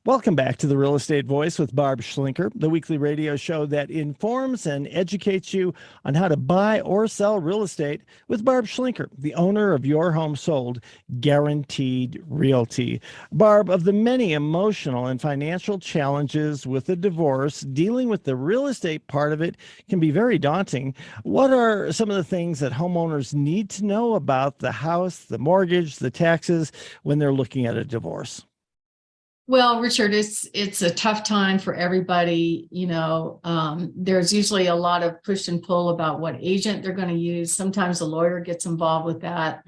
Welcome back to the Real Estate Voice with Barb Schlinker, the weekly radio show that informs and educates you on how to buy or sell real estate with Barb Schlinker, the owner of Your Home Sold Guaranteed Realty. Barb, of the many emotional and financial challenges with a divorce, dealing with the real estate part of it can be very daunting. What are some of the things that homeowners need to know about the house, the mortgage, the taxes when they're looking at a divorce? Well, Richard, it's a tough time for everybody. There's usually a lot of push and pull about what agent they're going to use. Sometimes a lawyer gets involved with that.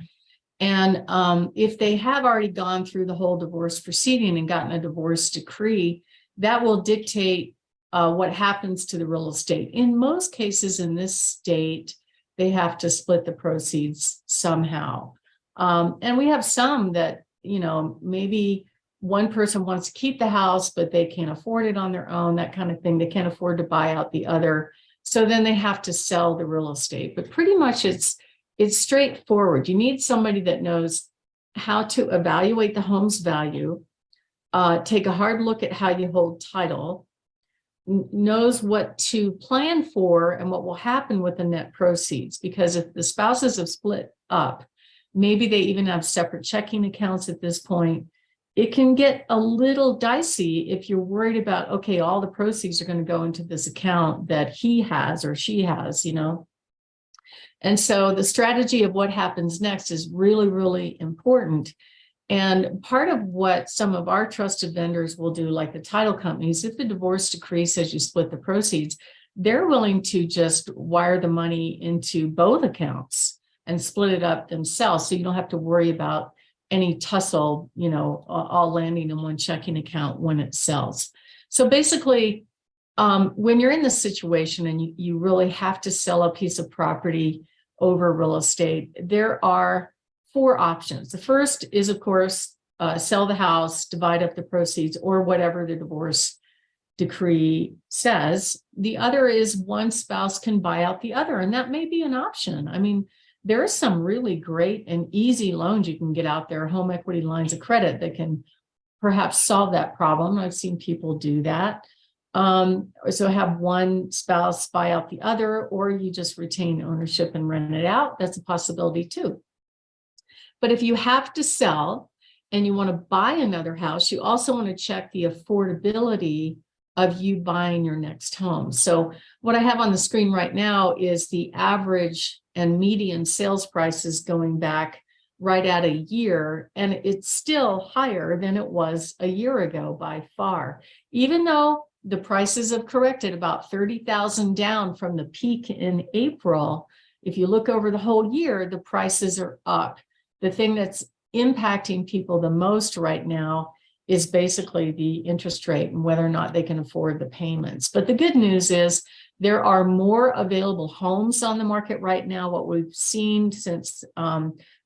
And if they have already gone through the whole divorce proceeding and gotten a divorce decree, that will dictate what happens to the real estate. In most cases in this state, they have to split the proceeds somehow. And we have some that, maybe one person wants to keep the house, but they can't afford it on their own, that kind of thing. They can't afford to buy out the other. So then they have to sell the real estate. But pretty much it's straightforward. You need somebody that knows how to evaluate the home's value, take a hard look at how you hold title, knows what to plan for and what will happen with the net proceeds. Because if the spouses have split up, maybe they even have separate checking accounts at this point, it can get a little dicey if you're worried about, okay, all the proceeds are going to go into this account that he has or she has, And so the strategy of what happens next is really, really important. And part of what some of our trusted vendors will do, like the title companies, if the divorce decree says you split the proceeds, they're willing to just wire the money into both accounts and split it up themselves. So you don't have to worry about any tussle, all landing in one checking account when it sells. So basically, when you're in this situation and you really have to sell a piece of property over real estate, there are four options. The first is, of course, sell the house, divide up the proceeds, or whatever the divorce decree says. The other is one spouse can buy out the other, and that may be an option. I mean, there are some really great and easy loans you can get out there, home equity lines of credit that can perhaps solve that problem. I've seen people do that. So have one spouse buy out the other, or you just retain ownership and rent it out. That's a possibility too. But if you have to sell and you want to buy another house, you also want to check the affordability of you buying your next home. So what I have on the screen right now is the average and median sales prices going back right at a year, and it's still higher than it was a year ago by far. Even though the prices have corrected about 30,000 down from the peak in April, if you look over the whole year, the prices are up. The thing that's impacting people the most right now is basically the interest rate and whether or not they can afford the payments. But the good news is there are more available homes on the market right now. What we've seen since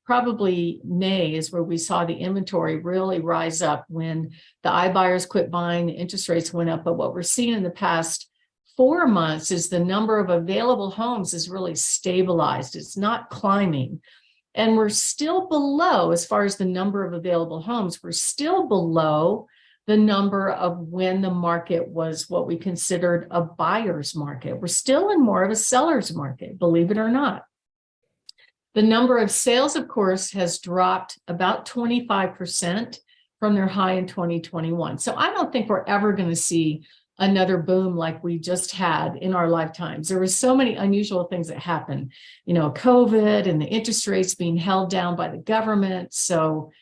probably May is where we saw the inventory really rise up when the iBuyers quit buying, the interest rates went up. But what we're seeing in the past 4 months is the number of available homes is really stabilized. It's not climbing. And we're still below, as far as the number of available homes, we're still below the number of when the market was what we considered a buyer's market. We're still in more of a seller's market, believe it or not. The number of sales, of course, has dropped about 25% from their high in 2021. So I don't think we're ever going to see another boom like we just had in our lifetimes. There were so many unusual things that happened, COVID and the interest rates being held down by the government. So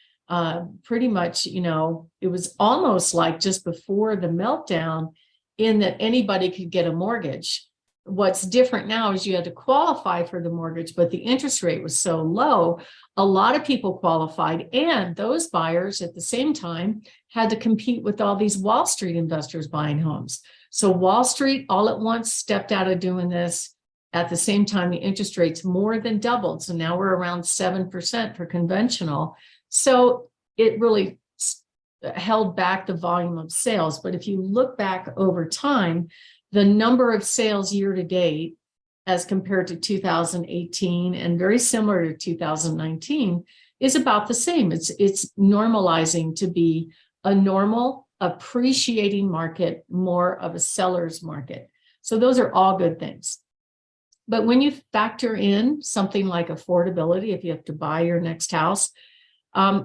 pretty much, it was almost like just before the meltdown in that anybody could get a mortgage. What's different now is you had to qualify for the mortgage, but the interest rate was so low, a lot of people qualified, and those buyers at the same time had to compete with all these Wall Street investors buying homes. So Wall Street all at once stepped out of doing this. At the same time, the interest rates more than doubled. So now we're around 7% for conventional. So it really held back the volume of sales. But if you look back over time, the number of sales year to date as compared to 2018 and very similar to 2019 is about the same. It's normalizing to be a normal appreciating market, more of a seller's market. So those are all good things. But when you factor in something like affordability, if you have to buy your next house,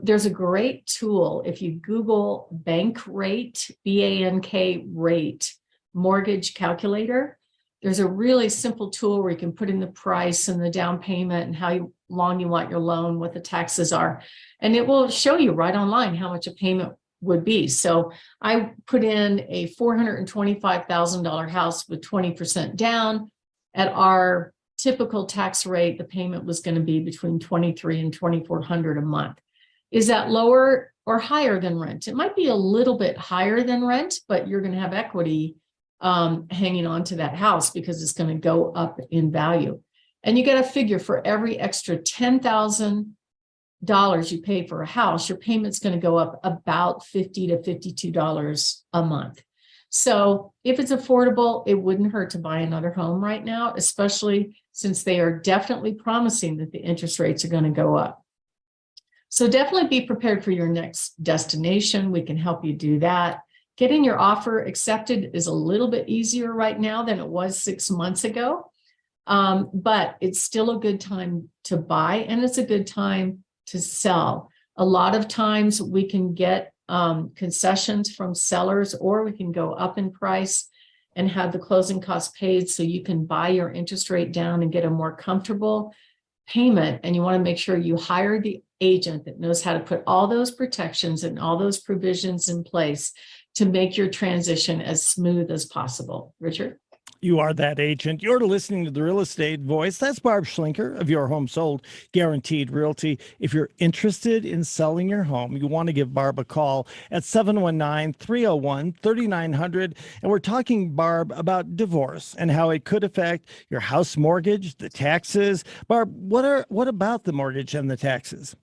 there's a great tool. If you Google bank rate, BANK rate, mortgage calculator, there's a really simple tool where you can put in the price and the down payment and how long you want your loan, what the taxes are. And it will show you right online how much a payment would be. So I put in a $425,000 house with 20% down. At our typical tax rate, the payment was going to be between $2,300 and $2,400 a month. Is that lower or higher than rent? It might be a little bit higher than rent, but you're going to have equity hanging on to that house because it's going to go up in value. And you got to figure for every extra $10,000 you pay for a house, your payment's going to go up about $50 to $52 a month. So if it's affordable, it wouldn't hurt to buy another home right now, especially since they are definitely promising that the interest rates are going to go up. So definitely be prepared for your next destination. We can help you do that. Getting your offer accepted is a little bit easier right now than it was 6 months ago. But it's still a good time to buy, and it's a good time to sell. A lot of times we can get concessions from sellers, or we can go up in price and have the closing costs paid so you can buy your interest rate down and get a more comfortable payment. And you want to make sure you hire the agent that knows how to put all those protections and all those provisions in place to make your transition as smooth as possible. Richard? You are that agent. You're listening to The Real Estate Voice. That's Barb Schlinker of Your Home Sold Guaranteed Realty. If you're interested in selling your home, you want to give Barb a call at 719-301-3900. And we're talking, Barb, about divorce and how it could affect your house mortgage, the taxes. Barb, what about the mortgage and the taxes?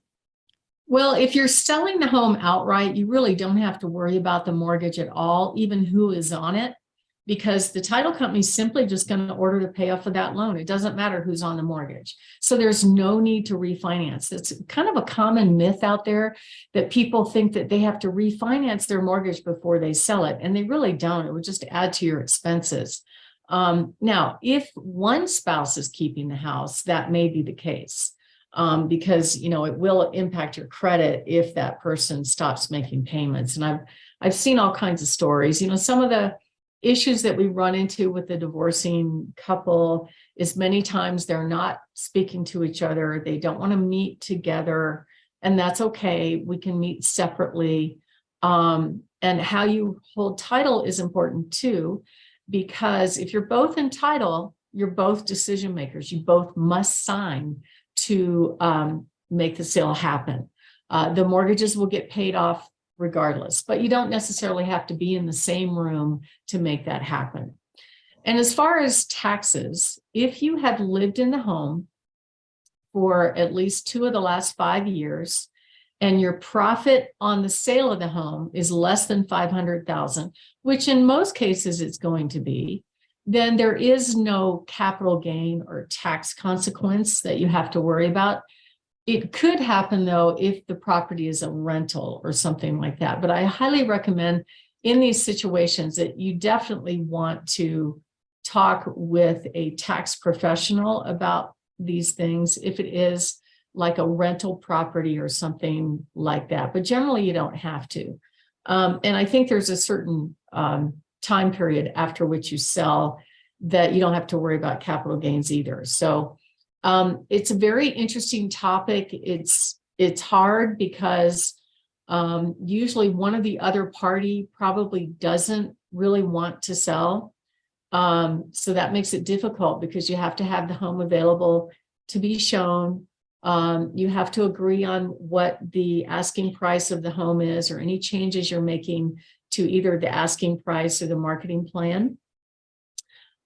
Well, if you're selling the home outright, you really don't have to worry about the mortgage at all, even who is on it, because the title company is simply just going to order the payoff of that loan. It doesn't matter who's on the mortgage. So there's no need to refinance. It's kind of a common myth out there that people think that they have to refinance their mortgage before they sell it, and they really don't. It would just add to your expenses. Now, if one spouse is keeping the house, that may be the case. Because it will impact your credit if that person stops making payments. And I've seen all kinds of stories. Some of the issues that we run into with the divorcing couple is many times they're not speaking to each other. They don't want to meet together, and that's okay. We can meet separately. And how you hold title is important too, because if you're both in title, you're both decision makers. You both must sign to make the sale happen. The mortgages will get paid off regardless, but you don't necessarily have to be in the same room to make that happen. And as far as taxes, if you have lived in the home for at least 2 of the last 5 years, and your profit on the sale of the home is less than $500,000, which in most cases it's going to be, then there is no capital gain or tax consequence that you have to worry about. It could happen, though, if the property is a rental or something like that. But I highly recommend in these situations that you definitely want to talk with a tax professional about these things if it is like a rental property or something like that. But generally, you don't have to. And I think there's a certain time period after which you sell that you don't have to worry about capital gains either. So it's a very interesting topic. It's hard because usually one of the other party probably doesn't really want to sell. So that makes it difficult because you have to have the home available to be shown. You have to agree on what the asking price of the home is or any changes you're making to either the asking price or the marketing plan.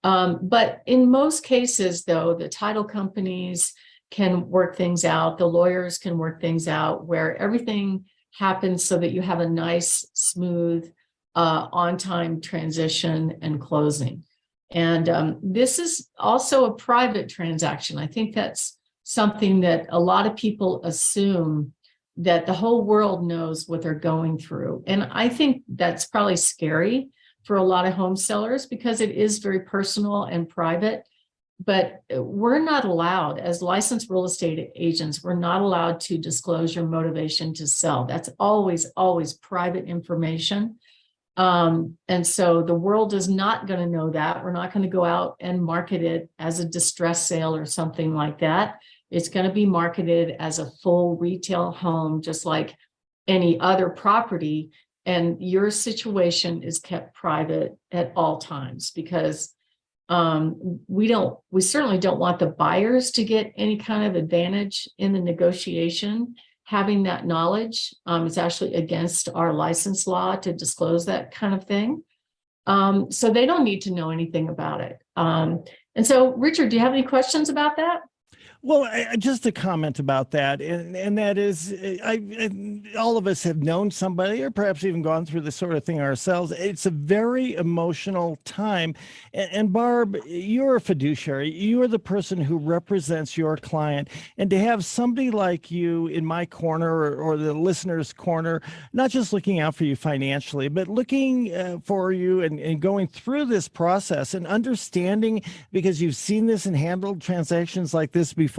But in most cases, though, the title companies can work things out. The lawyers can work things out where everything happens so that you have a nice, smooth, on-time transition and closing. And this is also a private transaction. I think that's something that a lot of people assume that the whole world knows what they're going through. And I think that's probably scary for a lot of home sellers because it is very personal and private. But we're not allowed, as licensed real estate agents, we're not allowed to disclose your motivation to sell. That's always private information. And so the world is not going to know that. We're not going to go out and market it as a distress sale or something like that. It's going to be marketed as a full retail home, just like any other property. And your situation is kept private at all times because we certainly don't want the buyers to get any kind of advantage in the negotiation. Having that knowledge, it's actually against our license law to disclose that kind of thing. So they don't need to know anything about it. And so, Richard, do you have any questions about that? Well, just a comment about that, and that is, all of us have known somebody, or perhaps even gone through this sort of thing ourselves. It's a very emotional time, and Barb, you're a fiduciary. You are the person who represents your client, and to have somebody like you in my corner or the listener's corner, not just looking out for you financially, but looking for you and going through this process and understanding, because you've seen this and handled transactions like this before.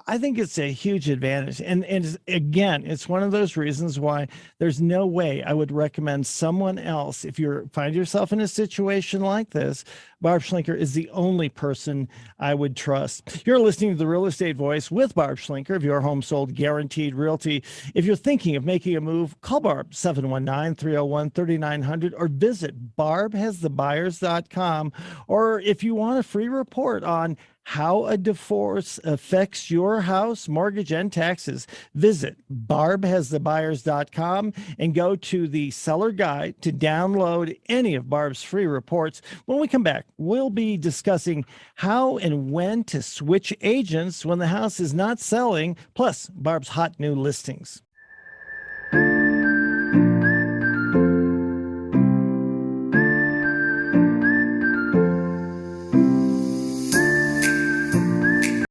I think it's a huge advantage. And again, it's one of those reasons why there's no way I would recommend someone else. If you find yourself in a situation like this, Barb Schlinker is the only person I would trust. You're listening to The Real Estate Voice with Barb Schlinker of Your Home Sold Guaranteed Realty. If you're thinking of making a move, call Barb 719-301-3900 or visit barbhasthebuyers.com. Or if you want a free report on how a divorce affects your house, mortgage, and taxes, visit barbhasthebuyers.com and go to the seller guide to download any of Barb's free reports. When we come back, we'll be discussing how and when to switch agents when the house is not selling, plus Barb's hot new listings.